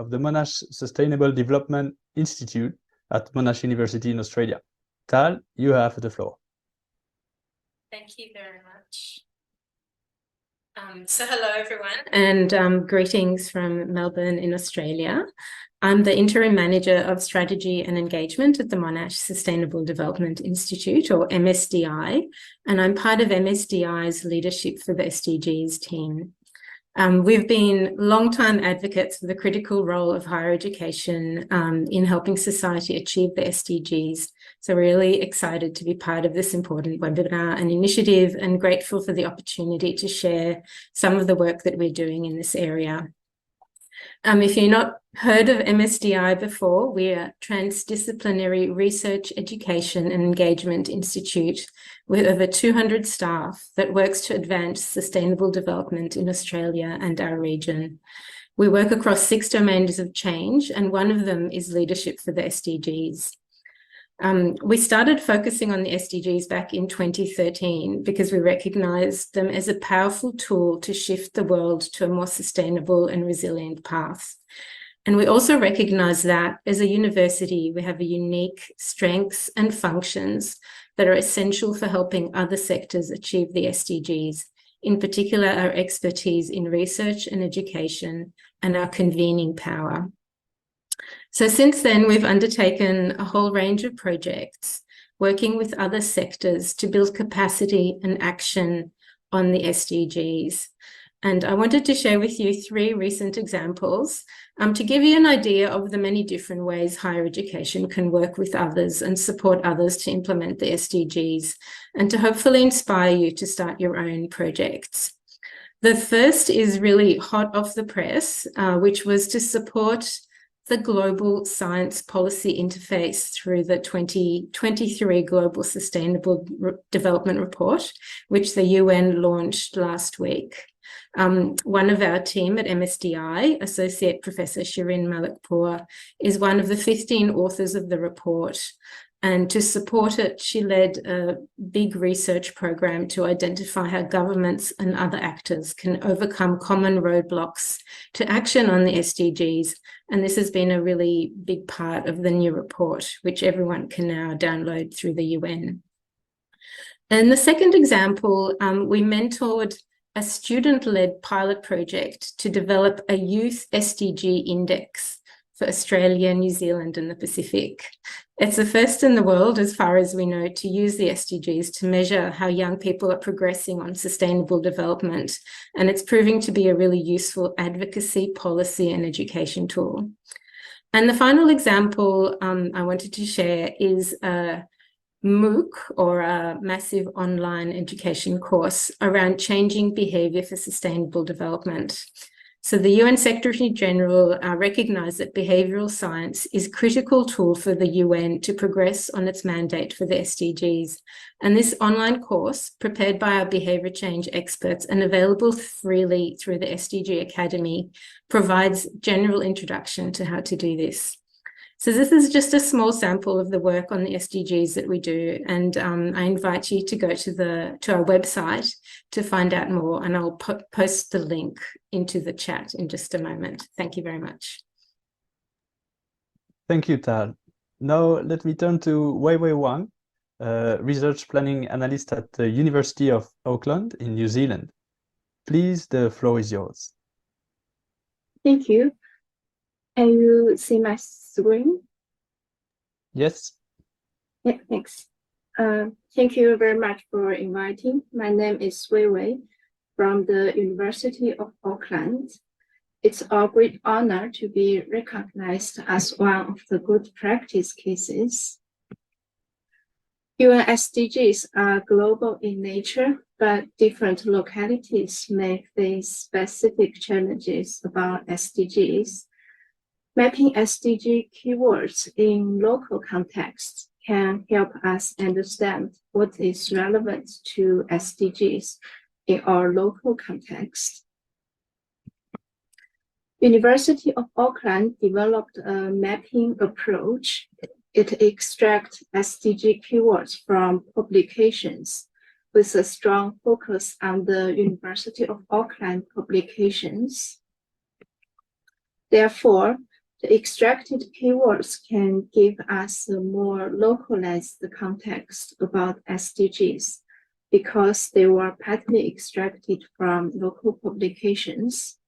of the Monash Sustainable Development Institute at Monash University in Australia. Tal, you have the floor. Thank you very much. So hello everyone, and greetings from Melbourne in Australia. I'm the Interim Manager of Strategy and Engagement at the Monash Sustainable Development Institute, or MSDI, and I'm part of MSDI's Leadership for the SDGs team. We've been long-time advocates for the critical role of higher education in helping society achieve the SDGs. So really excited to be part of this important webinar and initiative, and grateful for the opportunity to share some of the work that we're doing in this area. If you've not heard of MSDI before, we are a transdisciplinary research, education and engagement institute with over 200 staff that works to advance sustainable development in Australia and our region. We work across 6 domains of change, and one of them is leadership for the SDGs. We started focusing on the SDGs back in 2013 because we recognised them as a powerful tool to shift the world to a more sustainable and resilient path. And we also recognise that as a university, we have a unique strengths and functions that are essential for helping other sectors achieve the SDGs, in particular our expertise in research and education and our convening power. So since then, we've undertaken a whole range of projects, working with other sectors to build capacity and action on the SDGs. And I wanted to share with you 3 recent examples to give you an idea of the many different ways higher education can work with others and support others to implement the SDGs, and to hopefully inspire you to start your own projects. The first is really hot off the press, which was to support the Global Science Policy Interface through the 2023 Global Sustainable Development Report, which the UN launched last week. One of our team at MSDI, Associate Professor Shirin Malikpour, is one of the 15 authors of the report. And to support it, she led a big research program to identify how governments and other actors can overcome common roadblocks to action on the SDGs. And this has been a really big part of the new report, which everyone can now download through the UN. And the second example, we mentored a student-led pilot project to develop a youth SDG index for Australia, New Zealand and the Pacific. It's the first in the world, as far as we know, to use the SDGs to measure how young people are progressing on sustainable development. And it's proving to be a really useful advocacy, policy and education tool. And the final example I wanted to share is a MOOC, or a massive online education course around changing behaviour for sustainable development. So the UN Secretary General recognised that behavioural science is a critical tool for the UN to progress on its mandate for the SDGs. And this online course, prepared by our behaviour change experts and available freely through the SDG Academy, provides general introduction to how to do this. So this is just a small sample of the work on the SDGs that we do, and I invite you to go to our website to find out more, and I'll post the link into the chat in just a moment. Thank you very much. Thank you, Tal. Now let me turn to Weiwei Wang, research planning analyst at the University of Auckland in New Zealand. Please, the floor is yours. Thank you. Can you see my screen? Yes. Yeah, thanks. Thank you very much for inviting. My name is Weiwei from the University of Auckland. It's a great honor to be recognized as one of the good practice cases. UN SDGs are global in nature, but different localities may face specific challenges about SDGs. Mapping SDG keywords in local contexts can help us understand what is relevant to SDGs in our local context. University of Auckland developed a mapping approach. It extracts SDG keywords from publications with a strong focus on the University of Auckland publications. Therefore, the extracted keywords can give us a more localized context about SDGs because they were partly extracted from local publications.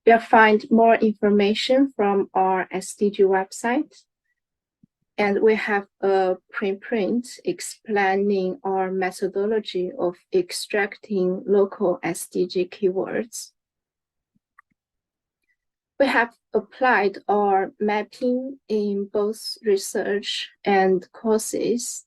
You'll find more information from our SDG website, and we have a preprint explaining our methodology of extracting local SDG keywords. We have applied our mapping in both research and courses.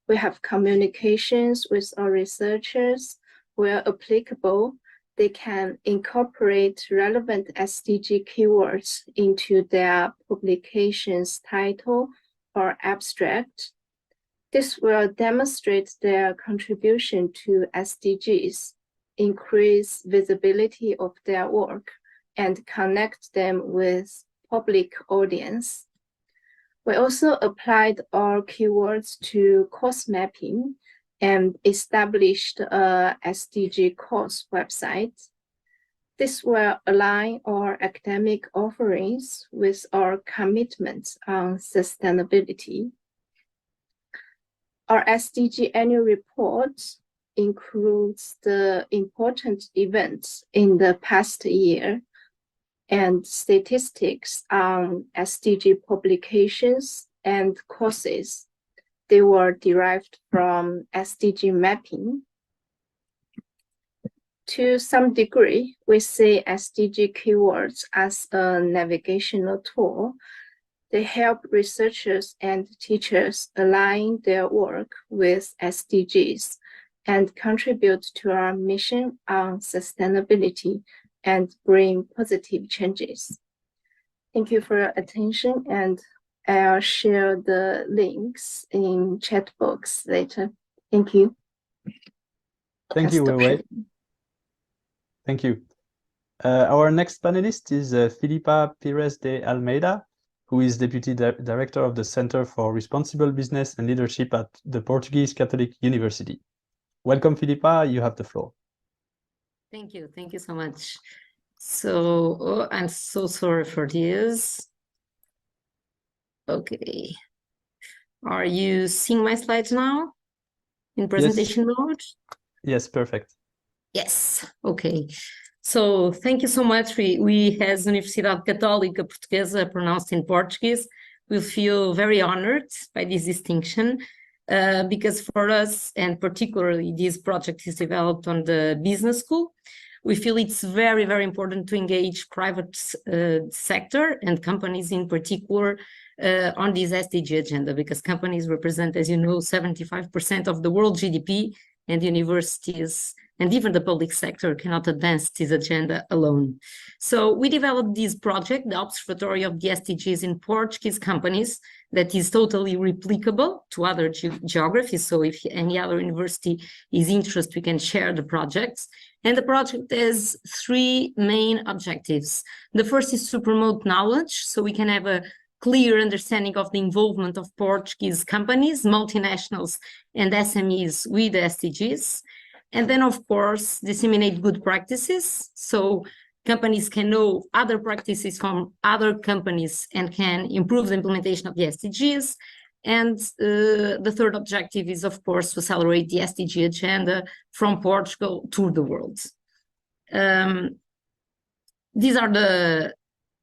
We have communications with our researchers where applicable. They can incorporate relevant SDG keywords into their publication's title or abstract. This will demonstrate their contribution to SDGs, increase visibility of their work, and connect them with public audience. We also applied our keywords to course mapping and established a SDG course website. This will align our academic offerings with our commitments on sustainability. Our SDG annual report includes the important events in the past year and statistics on SDG publications and courses. They were derived from SDG mapping. To some degree, we see SDG keywords as a navigational tool. They help researchers and teachers align their work with SDGs and contribute to our mission on sustainability and bring positive changes. Thank you for your attention, and I'll share the links in chat box later. Thank you. Thank you, Weiwei. Thank you. Our next panelist is Filipa Pires de Almeida, who is Deputy Director of the Center for Responsible Business and Leadership at the Portuguese Catholic University. Welcome, Filipa. You have the floor. Thank you. Thank you so much. So, I'm so sorry for this. Okay. Are you seeing my slides now in presentation mode? Yes, perfect. Yes. Okay. So, thank you so much. We as Universidade Católica Portuguesa, pronounced in Portuguese, we feel very honored by this distinction because for us, and particularly this project is developed on the business school, we feel it's very, very important to engage private sector and companies in particular on this SDG agenda, because companies represent, as you know, 75% of the world GDP, and universities and even the public sector cannot advance this agenda alone. So we developed this project, the Observatory of the SDGs in Portuguese companies, that is totally replicable to other geographies. So if any other university is interested, we can share the projects. And the project has three main objectives. The first is to promote knowledge, so we can have a clear understanding of the involvement of Portuguese companies, multinationals, and SMEs with the SDGs. And then, of course, disseminate good practices so companies can know other practices from other companies and can improve the implementation of the SDGs. And the third objective is, of course, to accelerate the SDG agenda from Portugal to the world. These are the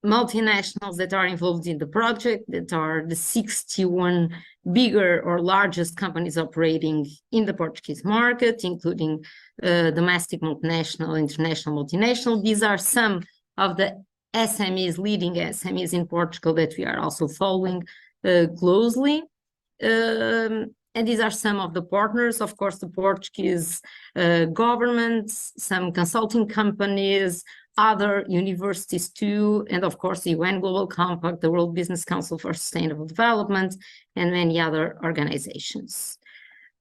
multinationals that are involved in the project, that are the 61 bigger or largest companies operating in the Portuguese market, including domestic multinational, international multinational. These are some of the SMEs, leading SMEs in Portugal that we are also following closely. And these are some of the partners, of course, the Portuguese government, some consulting companies, other universities too, and of course the UN Global Compact, the World Business Council for Sustainable Development, and many other organizations.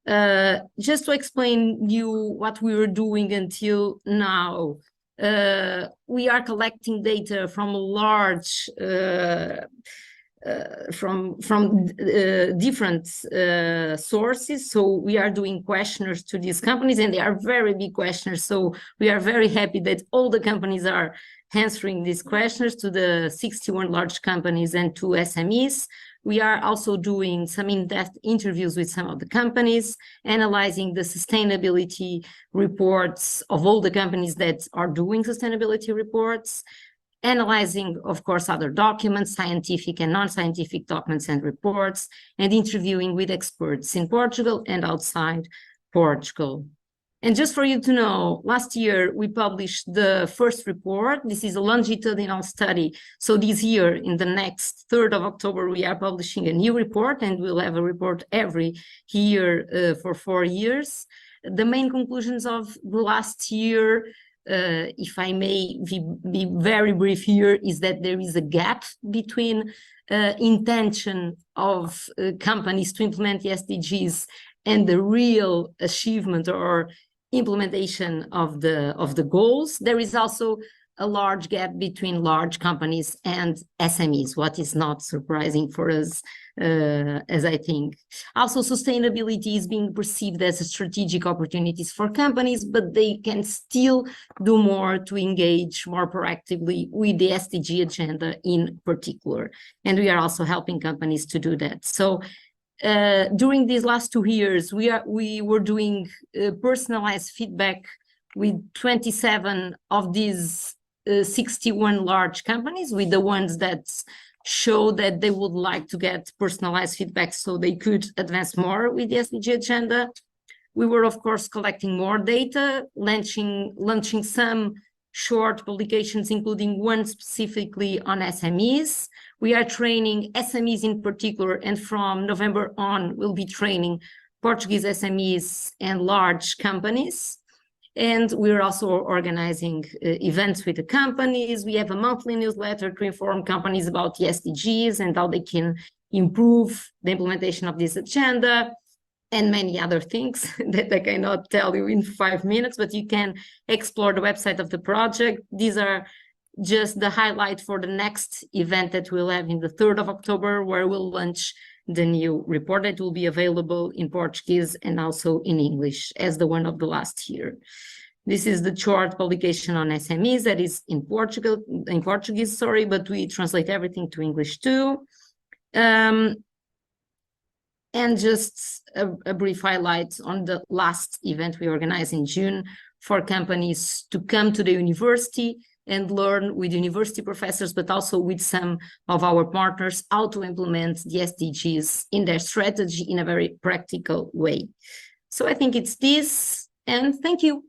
Just to explain you what we were doing until now, we are collecting data from a large different sources. So we are doing questionnaires to these companies, and they are very big questionnaires. So we are very happy that all the companies are answering these questionnaires to the 61 large companies and to SMEs. We are also doing some in-depth interviews with some of the companies, analyzing the sustainability reports of all the companies that are doing sustainability reports, analyzing, of course, other documents, scientific and non-scientific documents and reports, and interviewing with experts in Portugal and outside Portugal. And just for you to know, last year we published the first report. This is a longitudinal study. So this year, in the next 3rd of October, we are publishing a new report, and we'll have a report every year for 4 years. The main conclusions of the last year, if I may be very brief here, is that there is a gap between intention of companies to implement the SDGs and the real achievement or implementation of the goals. There is also a large gap between large companies and SMEs, what is not surprising for us, as I think. Also, sustainability is being perceived as a strategic opportunities for companies, but they can still do more to engage more proactively with the SDG agenda in particular. And we are also helping companies to do that. So during these last 2 years, we were doing personalized feedback with 27 of these 61 large companies, with the ones that show that they would like to get personalized feedback so they could advance more with the SDG agenda. We were, of course, collecting more data, launching some short publications, including one specifically on SMEs. We are training SMEs in particular, and from November on, we'll be training Portuguese SMEs and large companies. And we're also organizing events with the companies. We have a monthly newsletter to inform companies about the SDGs and how they can improve the implementation of this agenda, and many other things that I cannot tell you in 5 minutes, but you can explore the website of the project. These are just the highlight for the next event that we'll have in the 3rd of October, where we'll launch the new report that will be available in Portuguese and also in English as the one of the last year. This is the short publication on SMEs that is in Portuguese, sorry, but we translate everything to English too. And just a brief highlight on the last event we organized in June for companies to come to the university and learn with university professors, but also with some of our partners, how to implement the SDGs in their strategy in a very practical way. So I think it's this, and thank you.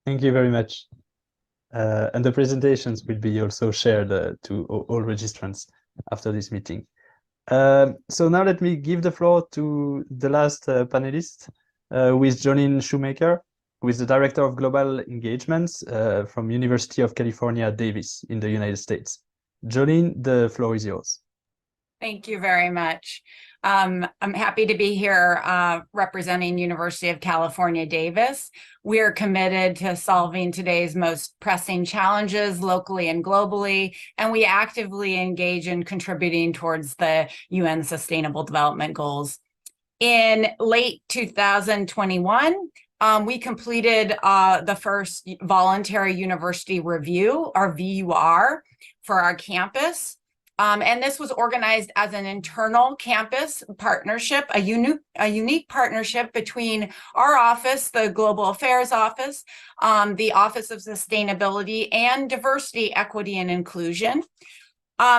Thank you very much. And the presentations will be also shared to all registrants after this meeting. So now let me give the floor to the last panelist, who is Jolene Shoemaker, who is the Director of Global Engagements from University of California, Davis in the United States. Jolene, the floor is yours. Thank you very much. I'm happy to be here representing University of California, Davis. We're committed to solving today's most pressing challenges locally and globally, and we actively engage in contributing towards the UN Sustainable Development Goals. In late 2021, we completed the first voluntary university review, our VUR, for our campus. And this was organized as an internal campus partnership, a unique partnership between our office, the Global Affairs Office, the Office of Sustainability, and Diversity, Equity, and Inclusion.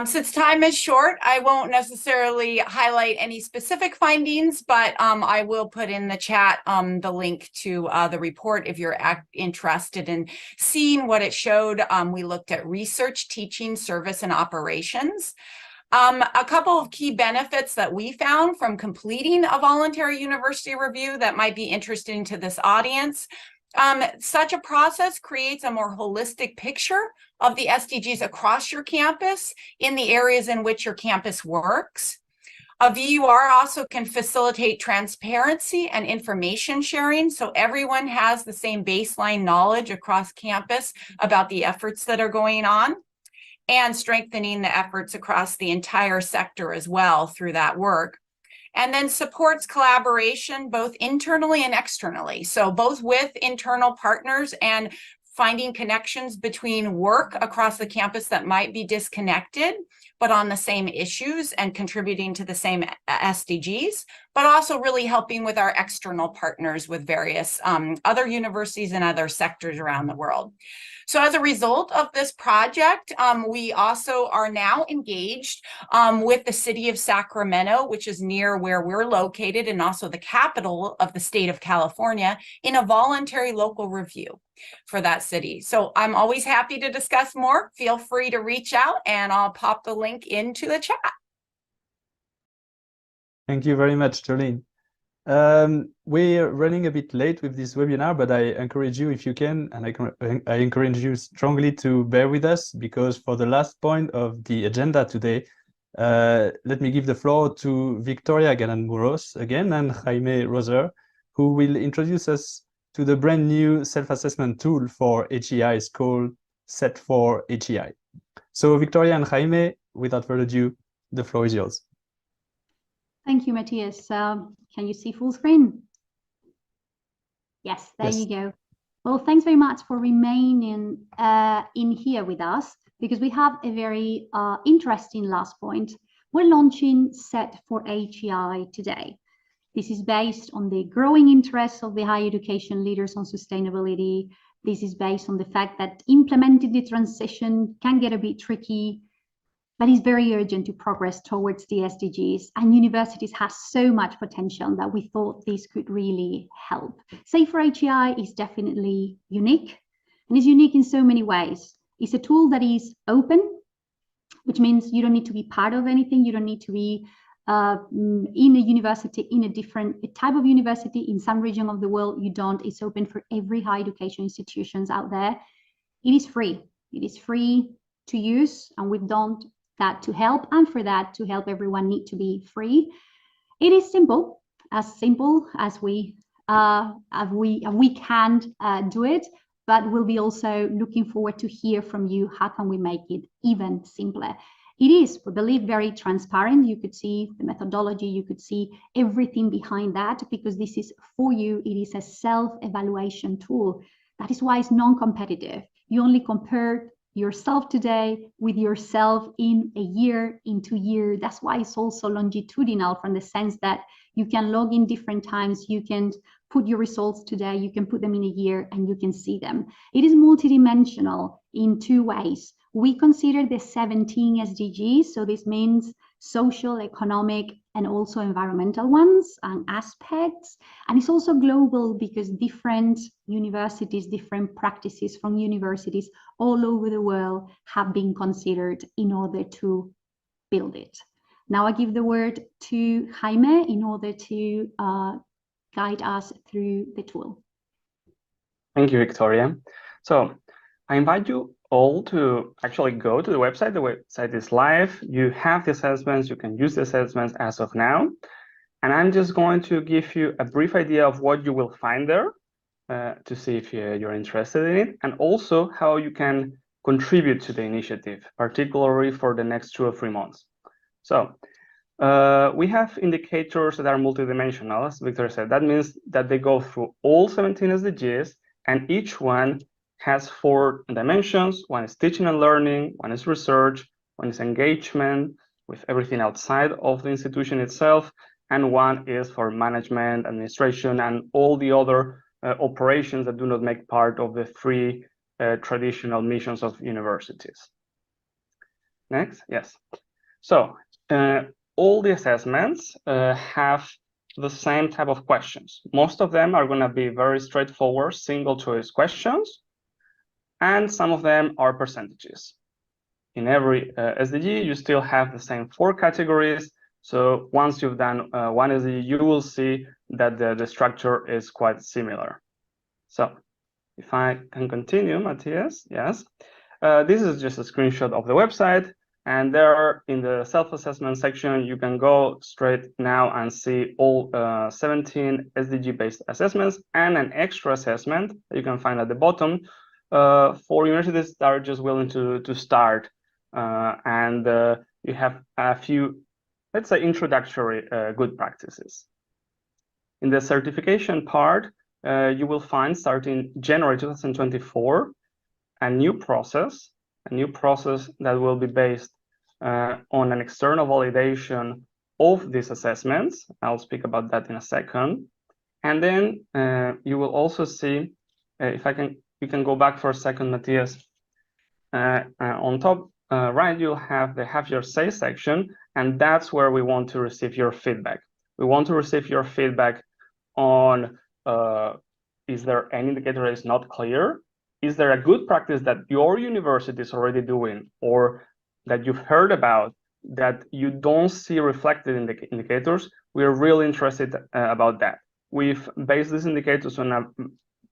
Since time is short, I won't necessarily highlight any specific findings, but I will put in the chat the link to the report if you're interested in seeing what it showed. We looked at research, teaching, service, and operations. A couple of key benefits that we found from completing a voluntary university review that might be interesting to this audience. Such a process creates a more holistic picture of the SDGs across your campus in the areas in which your campus works. A VUR also can facilitate transparency and information sharing, so everyone has the same baseline knowledge across campus about the efforts that are going on, and strengthening the efforts across the entire sector as well through that work. And then supports collaboration both internally and externally. So both with internal partners and finding connections between work across the campus that might be disconnected, but on the same issues and contributing to the same SDGs, but also really helping with our external partners with various other universities and other sectors around the world. So as a result of this project, we also are now engaged with the city of Sacramento, which is near where we're located and also the capital of the state of California, in a voluntary local review for that city. So I'm always happy to discuss more. Feel free to reach out and I'll pop the link into the chat. Thank you very much, Jolene. We're running a bit late with this webinar, but I encourage you, if you can, and I encourage you strongly to bear with us, because for the last point of the agenda today, let me give the floor to Victoria Ganan-Muros again and Jaime Roser, who will introduce us to the brand new self-assessment tool for HEI called Set4HEI. So Victoria and Jaime, without further ado, the floor is yours. Thank you, Matthias. Can you see full screen? Yes, there you go. Well, thanks very much for remaining in here with us, because we have a very interesting last point. We're launching Set4HEI today. This is based on the growing interest of the higher education leaders on sustainability. This is based on the fact that implementing the transition can get a bit tricky, but it's very urgent to progress towards the SDGs, and universities have so much potential that we thought this could really help. Set4HEI is definitely unique, and it's unique in so many ways. It's a tool that is open, which means you don't need to be part of anything. You don't need to be in a university, in a different type of university, in some region of the world. You don't. It's open for every higher education institutions out there. It is free. It is free to use, and we've done that to help, and for that to help everyone need to be free. It is simple as we can do it, but we'll be also looking forward to hear from you. How can we make it even simpler? It is, we believe, very transparent. You could see the methodology, you could see everything behind that, because this is for you. It is a self-evaluation tool. That is why it's non-competitive. You only compare yourself today with yourself in a year, in 2 years. That's why it's also longitudinal, from the sense that you can log in different times, you can put your results today, you can put them in a year, and you can see them. It is multidimensional in 2 ways. We consider the 17 SDGs, so this means social, economic, and also environmental ones and aspects. And it's also global, because different universities, different practices from universities all over the world have been considered in order to build it. Now I give the word to Jaime in order to guide us through the tool. Thank you, Victoria. So I invite you all to actually go to the website. The website is live. You have the assessments. You can use the assessments as of now. And I'm just going to give you a brief idea of what you will find there to see if you're interested in it, and also how you can contribute to the initiative, particularly for the next 2 or 3 months. So we have indicators that are multidimensional, as Victor said. That means that they go through all 17 SDGs, and each one has 4 dimensions. One is teaching and learning, one is research, one is engagement with everything outside of the institution itself, and one is for management, administration, and all the other operations that do not make part of the 3 traditional missions of universities. Next, yes. So all the assessments have the same type of questions. Most of them are going to be very straightforward, single choice questions, and some of them are percentages. In every SDG, you still have the same 4 categories. So once you've done one SDG, you will see that the structure is quite similar. So if I can continue, Matthias, yes. This is just a screenshot of the website. And there in the self-assessment section, you can go straight now and see all 17 SDG-based assessments and an extra assessment that you can find at the bottom for universities that are just willing to start. You have a few, let's say, introductory good practices. In the certification part, you will find, starting January 2024, a new process that will be based on an external validation of these assessments. I'll speak about that in a second. And then you will also see, you can go back for a second, Matthias. On top right, you'll have the Have Your Say section, and that's where we want to receive your feedback. We want to receive your feedback on, is there any indicator that is not clear? Is there a good practice that your university is already doing, or that you've heard about that you don't see reflected in the indicators? We're really interested about that. We've based these indicators on a,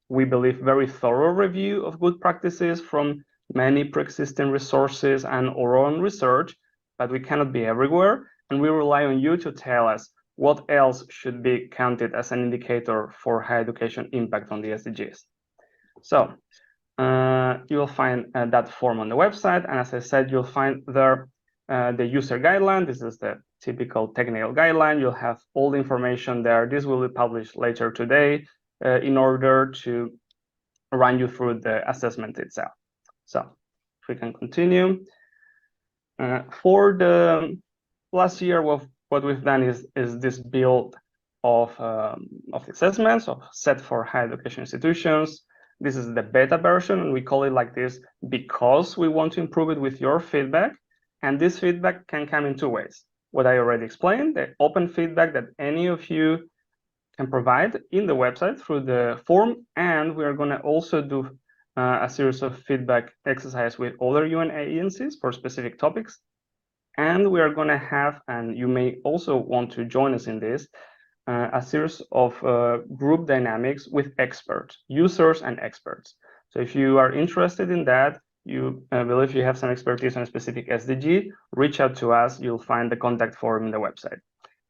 we believe, very thorough review of good practices from many pre-existing resources and our own research, but we cannot be everywhere. And we rely on you to tell us what else should be counted as an indicator for higher education impact on the SDGs. So you will find that form on the website. And as I said, you'll find there the user guideline. This is the typical technical guideline. You'll have all the information there. This will be published later today in order to run you through the assessment itself. So if we can continue. For the last year, what we've done is this build of assessments set for higher education institutions. This is the beta version, and we call it like this because we want to improve it with your feedback. And this feedback can come in 2 ways. What I already explained, the open feedback that any of you can provide in the website through the form. And we are going to also do a series of feedback exercises with other UNAI agencies for specific topics. And we are going to have, and you may also want to join us in this, a series of group dynamics with experts, users and experts. So if you are interested in that, you believe you have some expertise on a specific SDG, reach out to us. You'll find the contact form in the website.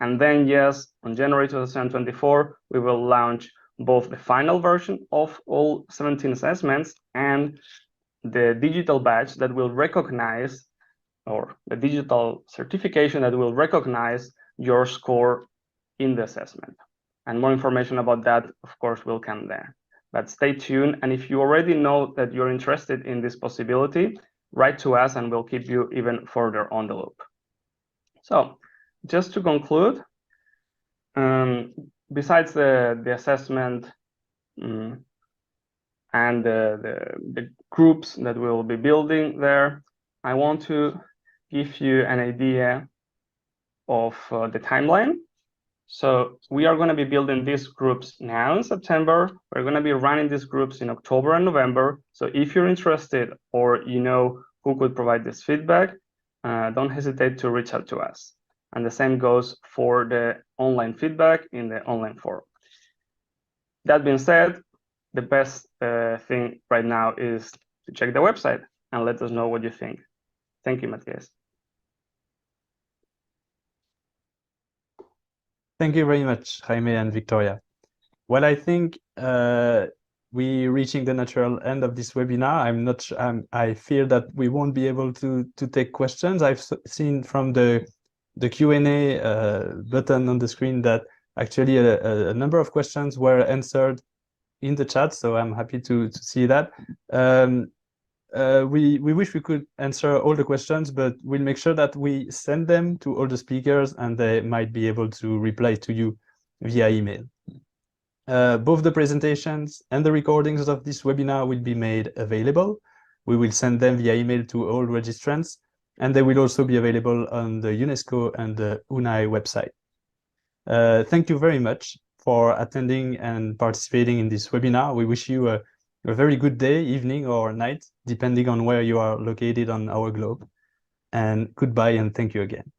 And then, yes, on January 2024, we will launch both the final version of all 17 assessments and the digital badge that will recognize, or the digital certification that will recognize your score in the assessment. And more information about that, of course, will come there. But stay tuned. And if you already know that you're interested in this possibility, write to us and we'll keep you even further on the loop. So just to conclude, besides the assessment and the groups that we'll be building there, I want to give you an idea of the timeline. So we are going to be building these groups now in September. We're going to be running these groups in October and November. So if you're interested or you know who could provide this feedback, don't hesitate to reach out to us. And the same goes for the online feedback in the online forum. That being said, the best thing right now is to check the website and let us know what you think. Thank you, Matthias. Thank you very much, Jaime and Victoria. Well, I think we're reaching the natural end of this webinar. I fear that we won't be able to take questions. I've seen from the Q&A button on the screen that actually a number of questions were answered in the chat, so I'm happy to see that. We wish we could answer all the questions, but we'll make sure that we send them to all the speakers and they might be able to reply to you via email. Both the presentations and the recordings of this webinar will be made available. We will send them via email to all registrants, and they will also be available on the UNESCO and the UNAI website. Thank you very much for attending and participating in this webinar. We wish you a very good day, evening, or night, depending on where you are located on our globe. And goodbye, and thank you again.